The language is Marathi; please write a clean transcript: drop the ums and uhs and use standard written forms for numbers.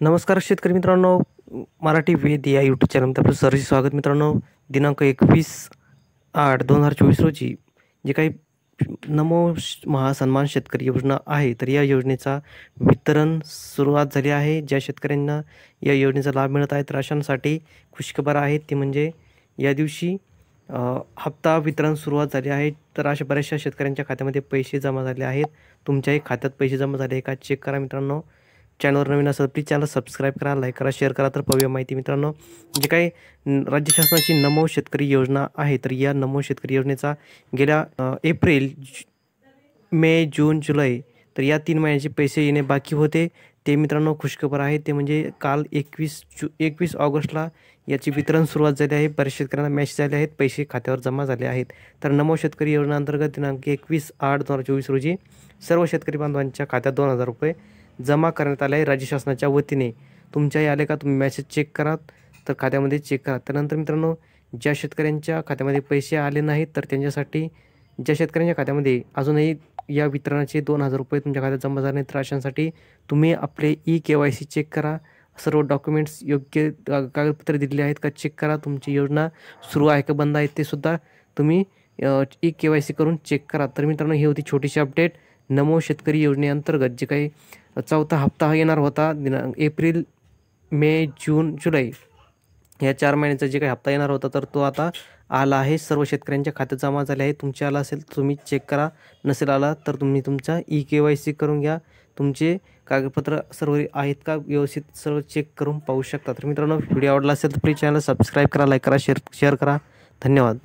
नमस्कार शेतकरी मित्रांनो, मराठी वेद या यूट्यूब चॅनलमध्ये आपलं सहर्ष स्वागत. मित्रांनो, दिनांक 21/8/2024 रोजी जे काही नमो महासन्मान शेतकरी योजना आहे, तर या योजनेचा वितरण सुरुवात झाली आहे. ज्या शेतकऱ्यांना या योजनेचा लाभ मिळत आहे, तर अशांसाठी खुशखबर आहे. ती म्हणजे या दिवशी हप्ता वितरण सुरुवात झाली आहे. तर अशा बऱ्याचशा शेतकऱ्यांच्या खात्यामध्ये पैसे जमा झाले आहेत. तुमच्याही खात्यात पैसे जमा झाले आहे का चेक करा मित्रांनो. चॅनलवर नवीन असेल प्लीज चॅनल सबस्क्राईब करा, लाईक करा, शेअर करा. तर पाहूया माहिती मित्रांनो. जे काही राज्य शासनाची नमो शेतकरी योजना आहे, तर या नमो शेतकरी योजनेचा गेल्या एप्रिल, मे, जून, जुलै तर या 3 महिन्याचे पैसे येणे बाकी होते. ते मित्रांनो खुशखबर आहे. ते म्हणजे काल 21 ऑगस्टला याची वितरण सुरुवात झाली आहे. बऱ्याच शेतकऱ्यांना मेसेज आले आहेत, पैसे खात्यावर जमा झाले आहेत. तर नमो शेतकरी योजनेअंतर्गत दिनांक 21/8/2024 रोजी सर्व शेतकरी बांधवांच्या खात्यात 2,000 रुपये जमा करण्यात आले आहे राज्य शासनाच्या वतीने. तुमच्याही आले का? तुम्ही मेसेज चेक करा, तर खात्यामध्ये चेक करा. त्यानंतर मित्रांनो, ज्या शेतकऱ्यांच्या खात्यामध्ये पैसे आले नाहीत, तर त्यांच्यासाठी, ज्या शेतकऱ्यांच्या खात्यामध्ये अजूनही या वितरणाचे 2,000 रुपये तुमच्या खात्यात जमा झाले नाहीत, तर अशांसाठी तुम्ही आपले KYC चेक करा. सर्व डॉक्युमेंट्स योग्य कागदपत्रे दिलेली आहेत का चेक करा. तुमची योजना सुरू आहे का बंद आहे ते सुद्धा तुम्ही KYC करून चेक करा. तर मित्रांनो, ही होती छोटीशी अपडेट. नमो शेतकरी योजनेअंतर्गत जे काही 4था हप्ता येणार होता दिनांक एप्रिल, मे, जून, जुलै या 4 महिन्याचा जे काही हप्ता येणार होता, तर तो आता आला आहे. सर्व शेतकऱ्यांच्या खात्यात जमा झाले आहे. तुमचे आला असेल तर तुम्ही चेक करा, नसेल आला तर तुम्ही तुमचा KYC करून घ्या. तुमचे कागदपत्र सर्व आहेत का व्यवस्थित सर्व चेक करून पाहू शकता. तर मित्रांनो, व्हिडिओ आवडला असेल तर प्लीज चॅनल सबस्क्राईब करा, लाईक करा, शेअर करा. धन्यवाद.